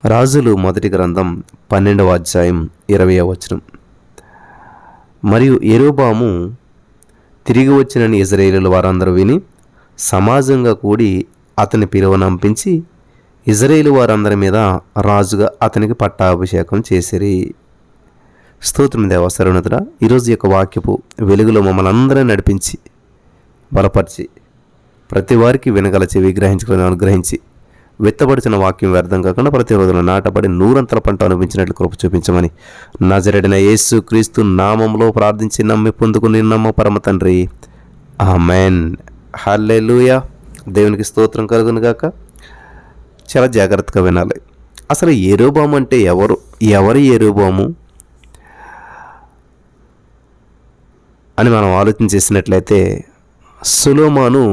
రాజులు మొదటి గ్రంథం 12వ అధ్యాయం 20వ వచనం. మరియు యెరోబాము తిరిగి వచ్చినని ఇజ్రాయేలు వారందరూ విని సమాజంగా కూడి అతని పిలువనంపించి ఇజ్రాయేలు వారందరి మీద రాజుగా అతనికి పట్టాభిషేకం చేసిరి. స్తోత్రం దేవా సర్వోన్నతుడా, ఈరోజు యొక్క వాక్యపు వెలుగులో మమ్మల్ని అందరినీ నడిపించి బలపరిచి ప్రతి వారికి వినగల చెవి గ్రహించుకుని అనుగ్రహించి విత్తబడిచిన వాక్యం వ్యర్థం కాకుండా ప్రతి రోజున నాటబడి నూరంతల పంట అనిపించినట్లు కృప చూపించమని నజరేయుడైన యేసు క్రీస్తు నామంలో ప్రార్థించి నమ్మి పొందుకుని నమ్మ పరమ తండ్రి, ఆమేన్. హల్లెలూయా. దేవునికి స్తోత్రం కలుగును గాక. చాలా జాగ్రత్తగా వినాలి. అసలు యెరోబాము అంటే ఎవరు యెరోబాము అని మనం ఆలోచన చేసినట్లయితే, సొలొమోను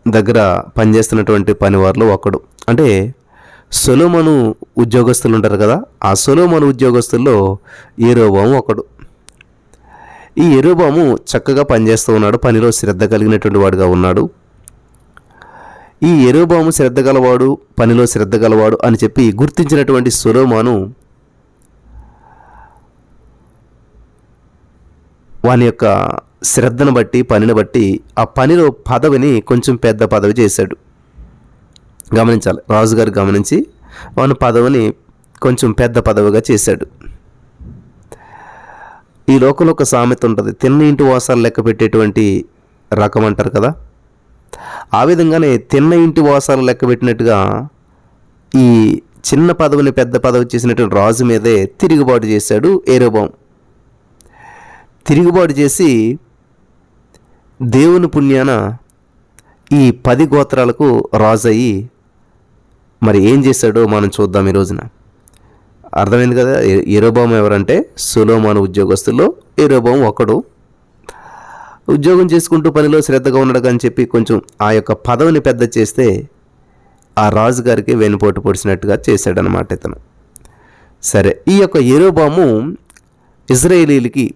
దగ్గర పనిచేస్తున్నటువంటి పనివారిలో ఒకడు. అంటే సొలొమోను ఉద్యోగస్తులు ఉంటారు కదా, ఆ సొలొమోను ఉద్యోగస్తుల్లో యెరోబాము ఒకడు. ఈ యెరోబాము చక్కగా పనిచేస్తూ ఉన్నాడు, పనిలో శ్రద్ధ కలిగినటువంటి వాడుగా ఉన్నాడు. ఈ యెరోబాము శ్రద్ధ గలవాడు, పనిలో శ్రద్ధ గలవాడు అని చెప్పి గుర్తించినటువంటి సొలొమోను వాని యొక్క శ్రద్ధను బట్టి, పనిని బట్టి ఆ పనిలో పదవిని కొంచెం పెద్ద పదవి చేశాడు. గమనించాలి, రాజుగారు గమనించి వాని పదవిని కొంచెం పెద్ద పదవిగా చేశాడు. ఈ లోకంలో ఒక సామెత ఉంటుంది, తిన్న ఇంటి వాసాలు లెక్క పెట్టేటువంటి రకం అంటారు కదా. ఆ విధంగానే తిన్న ఇంటి వాసాలు లెక్క పెట్టినట్టుగా ఈ చిన్న పదవిని పెద్ద పదవి చేసినటువంటి రాజు మీదే తిరుగుబాటు చేశాడు యెరోబాము. తిరుగుబాటు చేసి దేవుని పుణ్యాన ఈ 10 గోత్రాలకు రాజు అయ్యి మరి ఏం చేశాడో మనం చూద్దాం ఈ రోజున. అర్థమైంది కదా. యెరోబాము ఎవరంటే సొలొమోను ఉద్యోగస్తుల్లో యెరోబాము ఒకడు. ఉద్యోగం చేసుకుంటూ పనిలో శ్రద్ధగా ఉన్నాడు అని చెప్పి కొంచెం ఆ యొక్క పదవిని పెద్ద చేస్తే ఆ రాజుగారికి వెనుపోటు పొడిచినట్టుగా చేశాడనమాట ఇతను. సరే, ఈ యొక్క యెరోబాము ఇజ్రాయేలీలకి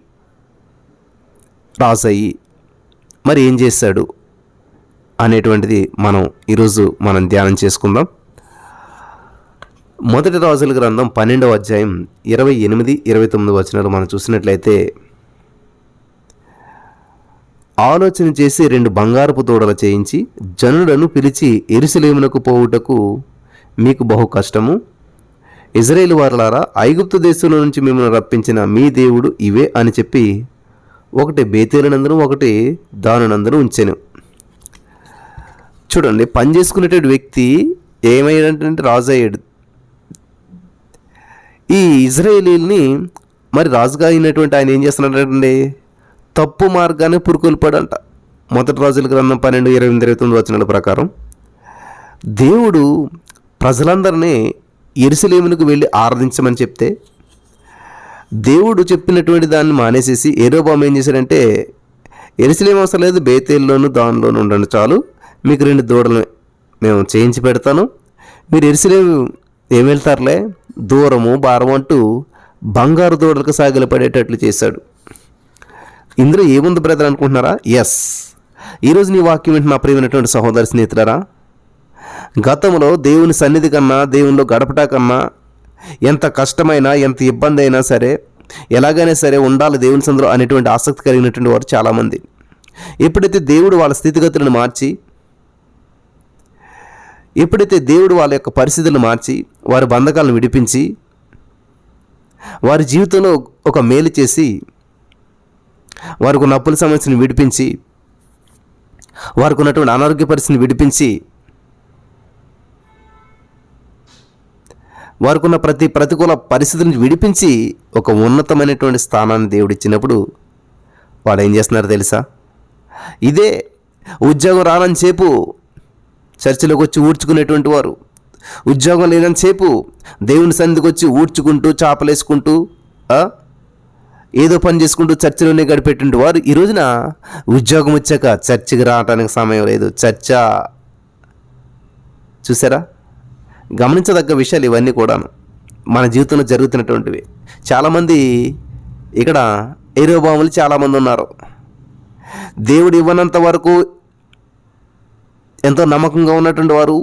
రాజు అయ్యి మరి ఏం చేశాడు అనేటువంటిది ఈరోజు మనం ధ్యానం చేసుకుందాం. మొదటి రాజుల గ్రంథం 12వ అధ్యాయం 28, 29 వచనాలు మనం చూసినట్లయితే, ఆలోచన చేసి 2 బంగారపు దూడలు చేయించి జనులను పిలిచి యెరూషలేమునకు పోవుటకు మీకు బహు కష్టము. ఇజ్రాయేలు వారలారా, ఐగుప్తు దేశంలో నుంచి మిమ్మల్ని రప్పించిన మీ దేవుడు ఇవే అని చెప్పి ఒకటి బేతేలునందును ఒకటి దానునందును ఉంచెను. చూడండి, పని చేసుకునేటువంటి వ్యక్తి ఏమయ్యాడంటే రాజు అయ్యాడు. ఈ ఇజ్రాయేలీల్ని మరి రాజుగా అయినటువంటి ఆయన ఏం చేస్తున్నాడంటే తప్పు మార్గాన్ని పురుకొల్పాడంట. మొదటి రాజుల గ్రంథం 12, 28, 29 వచనాల ప్రకారం దేవుడు ప్రజలందరినీ యెరూషలేమునకు వెళ్ళి ఆరాధించమని చెప్తే దేవుడు చెప్పినటువంటి దాన్ని మానేసేసి యెరోబాము ఏం చేశాడంటే, యెరూషలేము అవసరం లేదు, బేతేలులోను దానిలోనూ ఉండండి చాలు, మీకు 2 దూడలు మేము చేయించి పెడతాను, మీరు యెరూషలేము ఏం వెళ్తారులే, దూరము భారము అంటూ బంగారు దూడలకు సాగిలపడేటట్లు చేశాడు. ఇందులో ఏముంది బ్రదర్ అనుకుంటున్నారా? ఎస్, ఈరోజు నీ వాక్యం వింటున్న నా ప్రియమైనటువంటి సహోదరి స్నేహితులారా, గతంలో దేవుని సన్నిధి కన్నా, దేవునిలో గడపటా కన్నా ఎంత కష్టమైనా, ఎంత ఇబ్బంది అయినా సరే, ఎలాగైనా సరే ఉండాలి దేవుని సందులో అనేటువంటి ఆసక్తి కలిగినటువంటి వారు చాలామంది. ఎప్పుడైతే దేవుడు వాళ్ళ స్థితిగతులను మార్చి, ఎప్పుడైతే దేవుడు వాళ్ళ యొక్క పరిస్థితులను మార్చి, వారి బంధకాలను విడిపించి, వారి జీవితంలో ఒక మేలు చేసి, వారికి ఉన్న అప్పుల సమస్యను విడిపించి, వారికి ఉన్నటువంటి అనారోగ్య పరిస్థితిని విడిపించి, వారికి ఉన్న ప్రతికూల పరిస్థితులను విడిపించి ఒక ఉన్నతమైనటువంటి స్థానాన్ని దేవుడు ఇచ్చినప్పుడు వాడు ఏం చేస్తున్నారు తెలుసా? ఇదే ఉద్యోగం రానని సేపు చర్చిలోకి వచ్చి ఊడ్చుకునేటువంటి వారు, ఉద్యోగం లేనని సేపు దేవుని సన్నిధికి వచ్చి ఊడ్చుకుంటూ, చాపలేసుకుంటూ, ఏదో పని చేసుకుంటూ చర్చిలోనే గడిపేటువంటి వారు ఈ రోజున ఉద్యోగం వచ్చాక చర్చికి రావడానికి సమయం లేదు. చూసారా? గమనించదగ్గ విషయాలు ఇవన్నీ కూడాను మన జీవితంలో జరుగుతున్నటువంటివి. చాలామంది ఇక్కడ యెరోబాములు చాలామంది ఉన్నారు. దేవుడు ఇవ్వనంత వరకు ఎంతో నమ్మకంగా ఉన్నటువంటి వారు,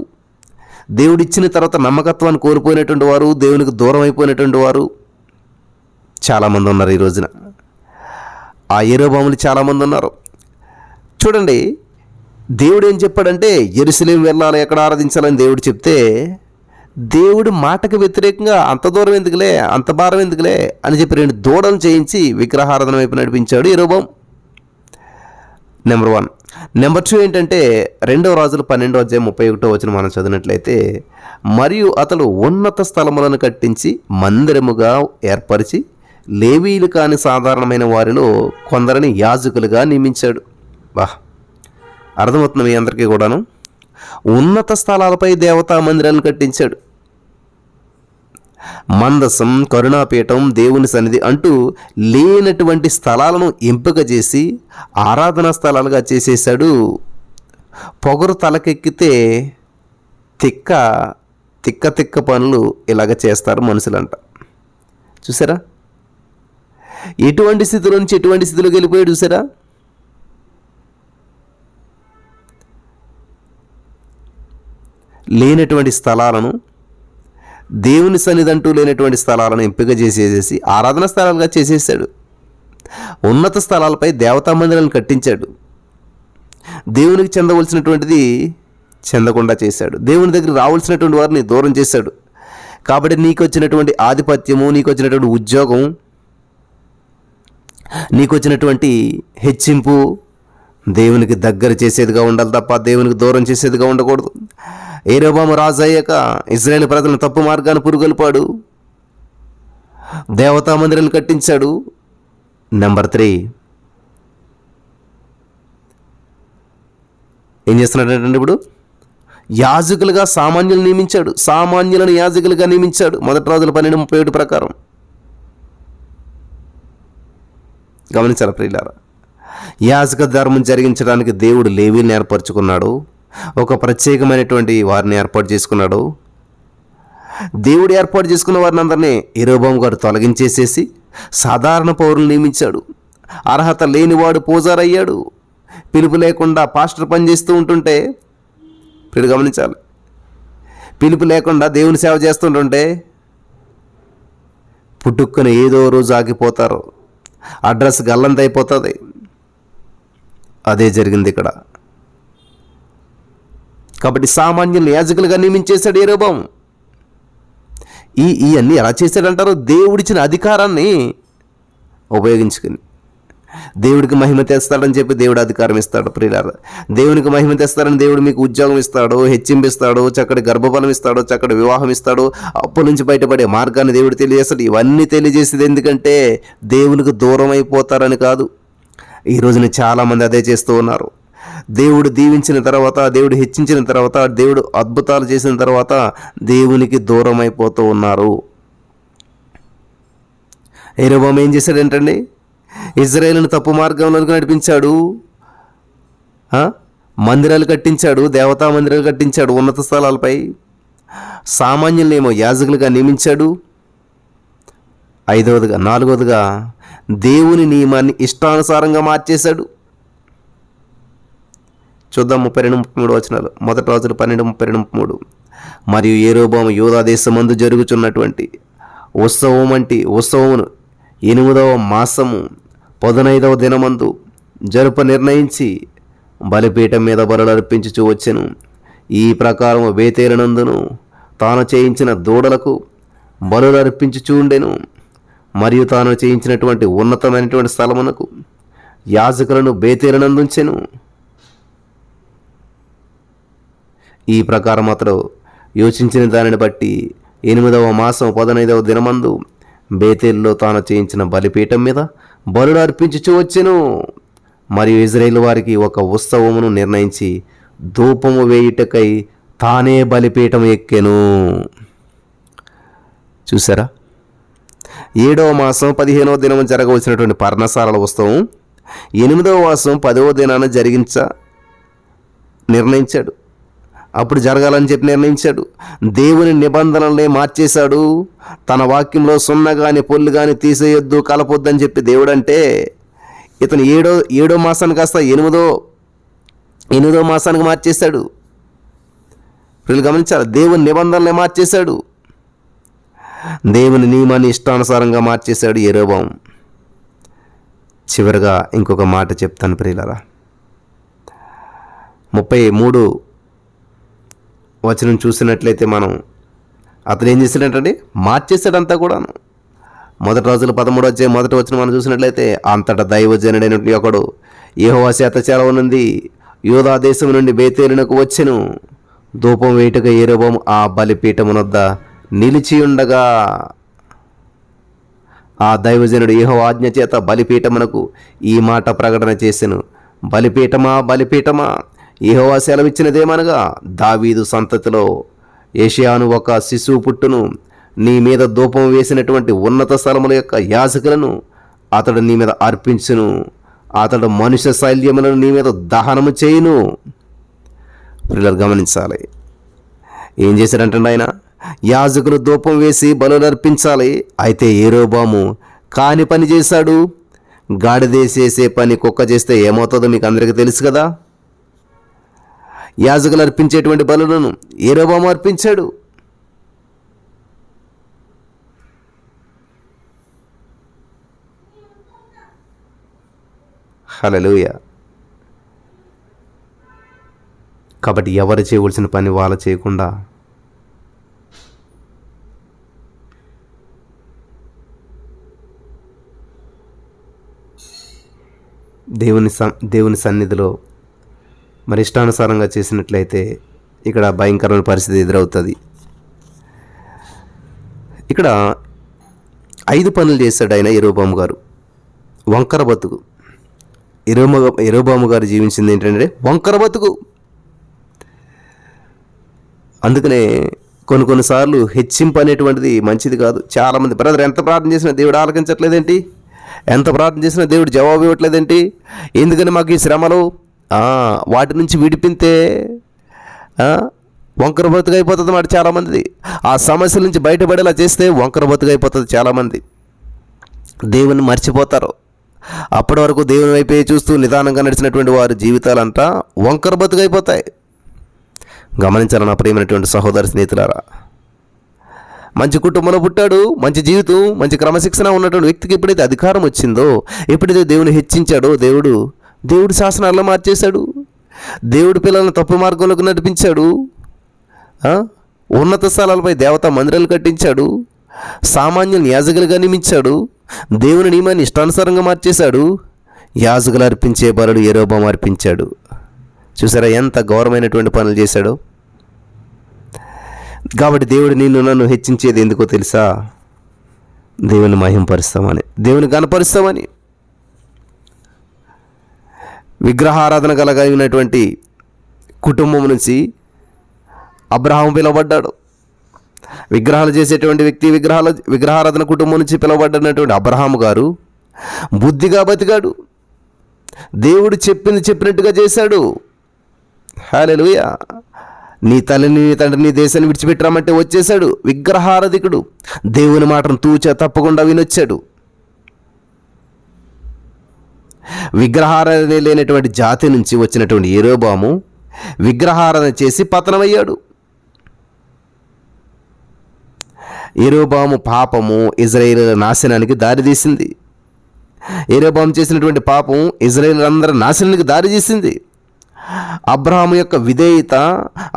దేవుడిచ్చిన తర్వాత నమ్మకత్వాన్ని కోల్పోయినటువంటి వారు, దేవునికి దూరం అయిపోయినటువంటి వారు చాలామంది ఉన్నారు ఈ రోజున. ఆ యెరొబోములు చాలామంది ఉన్నారు. చూడండి, దేవుడు ఏం చెప్పాడంటే యెరూషలేము వెళ్ళాలి, ఎక్కడ ఆరాధించాలని దేవుడు చెప్తే, దేవుడి మాటకు వ్యతిరేకంగా అంత దూరం ఎందుకులే, అంత భారం ఎందుకులే అని చెప్పి 2 దూడలు చేయించి విగ్రహారాధన వైపు నడిపించాడు యెరొబోము. నెంబర్ 1. నెంబర్ 2 ఏంటంటే 2 రాజులు 12:31 మనం చదివినట్లయితే, మరియు అతడు ఉన్నత స్థలములను కట్టించి మందిరముగా ఏర్పరిచి లేవీయులు కాని సాధారణమైన వారిలో కొందరిని యాజకులుగా నియమించాడు. అర్థమవుతుంది మీ అందరికీ కూడాను. ఉన్నత స్థలాలపై దేవతా మందిరాలను కట్టించాడు. మందసం, కరుణాపీఠం, దేవుని సన్నిధి అంటూ లేనటువంటి స్థలాలను ఎంపిక చేసి ఆరాధనా స్థలాలుగా చేసేసాడు. పొగరు తలకెక్కితే తిక్క తిక్క తిక్క పనులు ఇలాగ చేస్తారు మనుషులంట. చూసారా, ఎటువంటి స్థితిలో నుంచి ఎటువంటి స్థితిలోకి వెళ్ళిపోయాడు చూసారా. లేనటువంటి స్థలాలను, దేవుని సన్నిధి అంటూ లేనటువంటి స్థలాలను ఎంపిక చేసేసి ఆరాధన స్థలాలుగా చేసేసాడు. ఉన్నత స్థలాలపై దేవతా మందిరాలను కట్టించాడు. దేవునికి చెందవలసినటువంటిది చెందకుండా చేశాడు. దేవుని దగ్గర రావాల్సినటువంటి వారిని దూరం చేశాడు. కాబట్టి నీకు వచ్చినటువంటి ఆధిపత్యము, నీకు వచ్చినటువంటి ఉద్యోగం, నీకు వచ్చినటువంటి హెచ్చింపు దేవునికి దగ్గర చేసేదిగా ఉండాలి తప్ప దేవునికి దూరం చేసేదిగా ఉండకూడదు. యెరొబోము రాజు అయ్యాక ఇశ్రాయేలు ప్రజలను తప్పు మార్గాన్ని పురుగొల్పాడు, దేవతా మందిరాలను కట్టించాడు. నెంబర్ 3, ఏం చేస్తున్నాడంటే ఇప్పుడు యాజకులుగా సామాన్యులను నియమించాడు. సామాన్యులను యాజకులుగా నియమించాడు. 1 రాజుల 12:37 ప్రకారం. గమనించాలి ప్రియులారా, యాజక ధర్మం జరిగించడానికి దేవుడు లేవీయులను ఏర్పరచుకున్నాడు. ఒక ప్రత్యేకమైనటువంటి వారిని ఏర్పాటు చేసుకున్నాడు. దేవుడు ఏర్పాటు చేసుకున్న వారిని అందరినీ యెరొబోము గారు తొలగించేసేసి సాధారణ పౌరులు నియమించాడు. అర్హత లేనివాడు పూజారయ్యాడు. పిలుపు లేకుండా పాస్టర్ పనిచేస్తూ ఉంటుంటే, ఇప్పుడు గమనించాలి, పిలుపు లేకుండా దేవుని సేవ చేస్తుంటుంటే పుట్టుక్కున ఏదో రోజు ఆగిపోతారు, అడ్రస్ గల్లంత అయిపోతుంది. అదే జరిగింది ఇక్కడ. కాబట్టి సామాన్యులను యాజకులుగా నియమించేశాడు యెరొబోము. ఇవన్నీ ఎలా చేశాడంటారు? దేవుడిచ్చిన అధికారాన్ని ఉపయోగించుకుని దేవుడికి మహిమ తెస్తాడని చెప్పి దేవుడు అధికారం ఇస్తాడు. ప్రియులారా, దేవునికి మహిమ తెస్తాడని దేవుడు మీకు ఉద్యోగం ఇస్తాడు, హెచ్చింపిస్తాడు, చక్కటి గర్భఫలం ఇస్తాడు, చక్కటి వివాహం ఇస్తాడు, అప్పుల నుంచి బయటపడే మార్గాన్ని దేవుడు తెలియజేస్తాడు. ఇవన్నీ తెలియజేసేది ఎందుకంటే దేవునికి దూరం అయిపోతారని కాదు. ఈ రోజున చాలామంది అదే చేస్తూ ఉన్నారు. దేవుడు దీవించిన తర్వాత, దేవుడు హెచ్చించిన తర్వాత, దేవుడు అద్భుతాలు చేసిన తర్వాత దేవునికి దూరం అయిపోతూ ఉన్నారు. యెరొబోము ఏం చేశాడంటండి? ఇశ్రాయేలును తప్పు మార్గంలోకి నడిపించాడు. మందిరాలు కట్టించాడు, దేవతా మందిరాలు కట్టించాడు ఉన్నత స్థలాలపై. సామాన్యులనేమో యాజకులుగా నియమించాడు. 4వదిగా దేవుని నియమాన్ని ఇష్టానుసారంగా మార్చేశాడు. చూద్దాం 32-33 1 రాజులు 12:32. మరియు యెరొబోము యూదా దేశమందు జరుగుచున్నటువంటి ఉత్సవమును 8వ మాసము 15వ దినమందు జరుప నిర్ణయించి బలిపీఠం మీద బలులు అర్పించుచూ వచ్చెను. ఈ ప్రకారం బేతేలునందును తాను చేయించిన దూడలకు బలులు అర్పించుచూ ఉండెను. మరియు తాను చేయించినటువంటి ఉన్నతమైనటువంటి స్థలమునకు యాజకులను బేతేలునందుంచెను. ఈ ప్రకారం అతడు యోచించిన దానిని బట్టి 8వ మాసం 15వ దినమందు బేతేలులో తాను చేయించిన బలిపీఠం మీద బలులు అర్పించుచూ వచ్చెను. మరియు ఇశ్రాయేలు వారికి ఒక ఉత్సవమును నిర్ణయించి ధూపము వేయుటకై తానే బలిపీఠం ఎక్కెను. చూసారా, 7వ మాసం 15వ దినం జరగవలసినటువంటి పర్ణశాలల ఉత్సవం 8వ మాసం 10వ దినాన నిర్ణయించాడు. అప్పుడు జరగాలని చెప్పి నిర్ణయించాడు. దేవుని నిబంధనలనే మార్చేశాడు. తన వాక్యంలో సున్న కానీ పొల్లు కానీ తీసేయొద్దు, కలపొద్దని చెప్పి దేవుడు అంటే, ఇతను ఏడో మాసానికి కాస్త 8వ మాసానికి మార్చేశాడు. వీళ్ళు గమనించాలి, దేవుని నిబంధనలే మార్చేశాడు, దేవుని నియమాన్ని ఇష్టానుసారంగా మార్చేశాడు యెరొబోము. చివరిగా ఇంకొక మాట చెప్తాను ప్రియులారా. 33 వచనం చూసినట్లయితే మనం అతను ఏం చేశాడంటే మార్చేశాడంతా కూడాను. 1 రాజులు 13 మొదటి వచనం మనం చూసినట్లయితే, అంతటా దైవజనుడైనటువంటి ఒకడు యెహోవా చేత సెలవునుంది యూదా దేశం నుండి బేతేలునకు వచ్చెను. ధూపం వేయుటకు యెరొబోము ఆ బలిపీఠమునొద్ద నిలిచి ఉండగా ఆ దైవజనుడు యెహోవా ఆజ్ఞ చేత బలిపీఠమునకు ఈ మాట ప్రకటన చేసెను, బలిపీఠమా బలిపీఠమా, యెహోవా సెలవిచ్చినదేమనగా, దావీదు సంతతిలో యోషియాను ఒక శిశువు పుట్టును, నీ మీద ధూపం వేసినటువంటి ఉన్నత స్థలముల యొక్క యాజకులను అతడు నీ మీద అర్పించును, అతడు మనుష్య శైల్యములను నీ మీద దహనము చేయును. పిల్లలు గమనించాలి, ఏం చేశాడంటే ఆయన యాజకులు ధూపం వేసి బలులు అర్పించాలి. అయితే యెరొబోము కాని పని చేశాడు. గాడిదేసేసే పని కుక్క చేస్తే ఏమవుతుందో మీకు అందరికీ తెలుసు కదా. యాజకులు అర్పించేటువంటి బలులను యెరొబోము అర్పించాడు. హల్లెలూయా. కాబట్టి ఎవరు చేయవలసిన పని వాళ్ళు చేయకుండా దేవుని సన్నిధిలో మరి ఇష్టానుసారంగా చేసినట్లయితే ఇక్కడ భయంకరమైన పరిస్థితి ఎదురవుతుంది. ఇక్కడ 5 పనులు చేశాడు ఆయన యెరొబోము గారు. వంకర బతుకు. యెరొబోము గారు జీవించింది ఏంటంటే వంకర బతుకు. అందుకనే కొన్నిసార్లు హెచ్చింపు అనేటువంటిది మంచిది కాదు. చాలామంది బ్రదర్ ఎంత ప్రార్థన చేసినా దేవుడు ఆలకించట్లేదేంటి, ఎంత ప్రార్థన చేసినా దేవుడు జవాబు ఇవ్వట్లేదేంటి, ఎందుకని మాకు ఈ శ్రమలు, వాటి నుంచి విడిపితే వంకర బతుకు అయిపోతుంది మాట చాలామంది. ఆ సమస్యల నుంచి బయటపడేలా చేస్తే వంకర బతుకు అయిపోతుంది చాలామంది. దేవుని మర్చిపోతారు. అప్పటి వరకు దేవుని వైపే చూస్తూ నిదానంగా నడిచినటువంటి వారి జీవితాలంతా వంకర బతుకు అయిపోతాయి. గమనించాలి నా ప్రియమైనటువంటి సహోదర స్నేహితులారా. మంచి కుటుంబంలో పుట్టాడు, మంచి జీవితం, మంచి క్రమశిక్షణ ఉన్నటువంటి వ్యక్తికి ఎప్పుడైతే అధికారం వచ్చిందో, ఎప్పుడైతే దేవుని హెచ్చించాడో, దేవుడు శాసనాల్లో మార్చేశాడు, దేవుడి పిల్లలను తప్పు మార్గంలోకి నడిపించాడు, ఉన్నత స్థలాలపై దేవతా మందిరాలు కట్టించాడు, సామాన్యులను యాజకులుగా నియమించాడు, దేవుని నియమాన్ని ఇష్టానుసారంగా మార్చేశాడు, యాజకులు అర్పించే బలులు యెరొబోము అర్పించాడు. చూసారా ఎంత ఘోరమైనటువంటి పనులు చేశాడో. కాబట్టి దేవుడు నన్ను హెచ్చించేది ఎందుకో తెలుసా? దేవుని మహింపరుస్తామని, దేవుని కనపరుస్తామని. విగ్రహారాధన కలిగినటువంటి కుటుంబం నుంచి అబ్రహాము పిలువబడ్డాడు. విగ్రహాలు చేసేటువంటి వ్యక్తి విగ్రహారాధన కుటుంబం నుంచి పిలువబడినటువంటి అబ్రహాము గారు బుద్ధిగా బతికాడు. దేవుడు చెప్పినట్టుగా చేశాడు. హల్లెలూయా. నీ తల్లిని నీ తండ్రిని నీ దేశాన్ని విడిచిపెట్టరామంటే వచ్చేశాడు. విగ్రహారాధికుడు దేవుని మాటను తూచా తప్పకుండా వినొచ్చాడు. విగ్రహారాధన లేనటువంటి జాతి నుంచి వచ్చినటువంటి యెరొబోము విగ్రహారాధన చేసి పతనమయ్యాడు. యెరొబోము పాపము ఇశ్రాయేలుల నాశనానికి దారితీసింది. యెరొబోము చేసినటువంటి పాపం ఇశ్రాయేలులందరి నాశనానికి దారితీసింది. అబ్రహాము యొక్క విధేయత,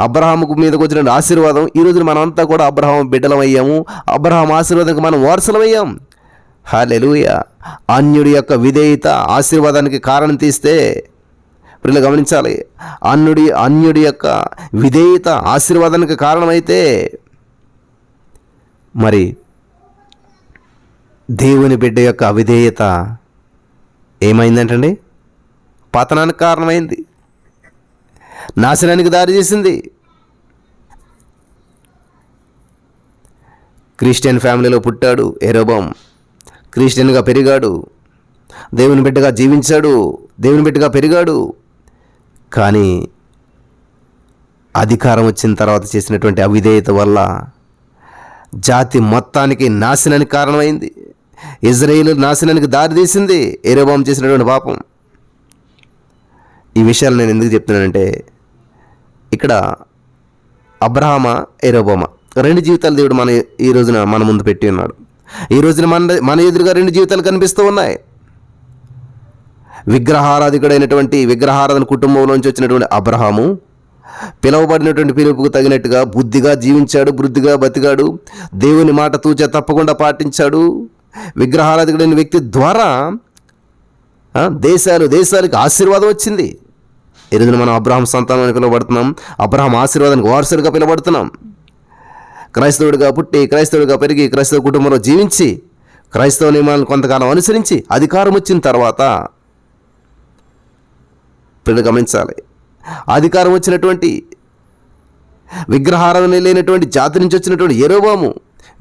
అబ్రహాముకు మీదకి వచ్చిన ఆశీర్వాదం, ఈరోజు మనమంతా కూడా అబ్రహాము బిడ్డలమయ్యాము, అబ్రహాము ఆశీర్వాదానికి మనం వారసులమయ్యాం. హల్లెలూయా. అన్యుడి యొక్క విధేయత ఆశీర్వాదానికి కారణం తీస్తే, ఇప్పుడు గమనించాలి, అన్యుడి యొక్క విధేయత ఆశీర్వాదానికి కారణమైతే, మరి దేవుని బిడ్డ యొక్క అవిధేయత ఏమైందంటండి? పతనానికి కారణమైంది, నాశనానికి దారి చేసింది. క్రిస్టియన్ ఫ్యామిలీలో పుట్టాడు యెరొబోము, క్రిస్టియన్గా పెరిగాడు, దేవుని బిడ్డగా జీవించాడు, దేవుని బిడ్డగా పెరిగాడు. కానీ అధికారం వచ్చిన తర్వాత చేసినటువంటి అవిధేయత వల్ల జాతి మొత్తానికి నాశనానికి కారణమైంది. ఇశ్రాయేలు నాశనానికి దారితీసింది యెరొబోము చేసినటువంటి పాపం. ఈ విషయాలు నేను ఎందుకు చెప్తున్నానంటే, ఇక్కడ అబ్రహామా యెరోబోమా, రెండు జీవితాలు దేవుడు ఈ రోజున మన ముందు పెట్టి ఉన్నాడు. ఈ రోజున మన ఎదురుగా రెండు జీవితాలు కనిపిస్తూ ఉన్నాయి. విగ్రహారాధికుడైనటువంటి విగ్రహారాధన కుటుంబంలోంచి వచ్చినటువంటి అబ్రహాము పిలువబడినటువంటి పిలుపుకు తగినట్టుగా బుద్ధిగా జీవించాడు, బుద్ధిగా బతికాడు, దేవుని మాట తూచా తప్పకుండా పాటించాడు. విగ్రహారాధికుడైన వ్యక్తి ద్వారా దేశాలకి ఆశీర్వాదం వచ్చింది. ఈరోజున మనం అబ్రహాం సంతానాన్ని పిలువబడుతున్నాం, అబ్రహాం ఆశీర్వాదానికి వారసుడిగా పిలువబడుతున్నాం. క్రైస్తవుడిగా పుట్టి, క్రైస్తవుడిగా పెరిగి, క్రైస్తవ కుటుంబంలో జీవించి, క్రైస్తవ నియమాలను కొంతకాలం అనుసరించి అధికారం వచ్చిన తర్వాత పిల్లలు గమనించాలి, అధికారం వచ్చినటువంటి విగ్రహారాధన లేనటువంటి జాతి నుంచి వచ్చినటువంటి యెరోబోము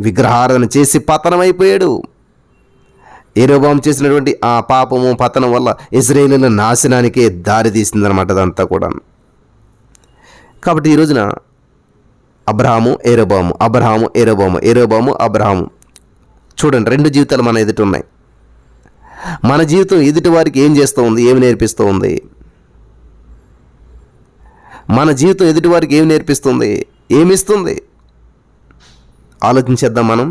విగ్రహారాధన చేసి పతనమైపోయాడు. యెరోబోము చేసినటువంటి ఆ పాపము పతనం వల్ల ఇశ్రాయేలీయుల నాశనానికే దారి తీసిందనమాట అదంతా కూడా. కాబట్టి ఈ రోజున అబ్రహాము యెరోబోము, అబ్రహాము యెరోబోము, యెరోబోము అబ్రహాము. చూడండి, రెండు జీవితాలు మన ఎదుట ఉన్నాయి. మన జీవితం ఎదుటి వారికి ఏం చేస్తూ ఉంది, ఏమి నేర్పిస్తూ ఉంది? మన జీవితం ఎదుటివారికి ఏమి నేర్పిస్తుంది, ఏమిస్తుంది? ఆలోచించేద్దాం. మనం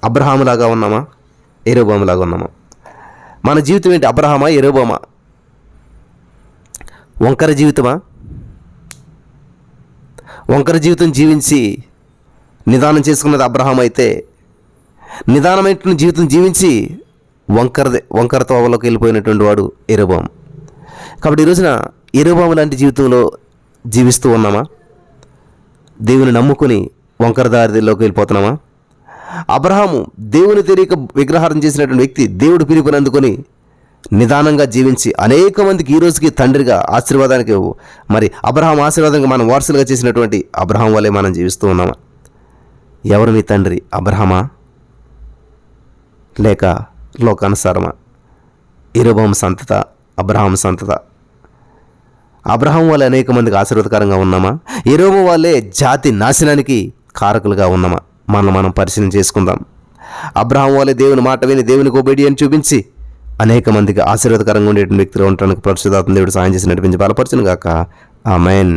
అబ్రహాములాగా ఉన్నామా, యెరోబోములాగా ఉన్నామా? మన జీవితం ఏంటి? అబ్రహామా, యెరోబోమా? వంకర జీవితమా? వంకర జీవితం జీవించి నిదానం చేసుకున్నది అబ్రహాం అయితే, నిదానమైన జీవితం జీవించి వంకరతో అవలోకి వెళ్ళిపోయినటువంటి వాడు యెరోబోము. కాబట్టి ఈ రోజున యెరోబోము లాంటి జీవితంలో జీవిస్తూ ఉన్నామా? దేవుని నమ్ముకుని వంకర దారిలోకి వెళ్ళిపోతున్నామా? అబ్రహాము దేవుని తెలియక విగ్రహారం చేసినటువంటి వ్యక్తి దేవుడు పిలుపుని అందుకొని నిదానంగా జీవించి అనేక మందికి ఈ రోజుకి తండ్రిగా ఆశీర్వాదానికి, మరి అబ్రహాం ఆశీర్వాదానికి మనం వారసులుగా చేసినటువంటి అబ్రహాం వల్లే మనం జీవిస్తూ ఉన్నామా? ఎవరు మీ తండ్రి? అబ్రహామా లేక లోకానుసారమా? యెరోబోము సంతత, అబ్రహాం సంతత? అబ్రహాం వల్లే అనేక మందికి ఆశీర్వాదకరంగా ఉన్నామా? యెరోబోము వల్లే జాతి నాశనానికి కారకులుగా ఉన్నామా? మనం పరిశీలన చేసుకుందాం. అబ్రహాం వల్లే దేవుని మాట విని దేవునికి ఒబీడియన్స్ చూపించి అనేక మందికి ఆశీర్వాదకరంగా ఉండేటువంటి వ్యక్తిగా ఉండడానికి పరిశుద్ధాత్మ దేవుడు సాయం చేసి నడిపించి బలపరచును గాక. ఆమేన్.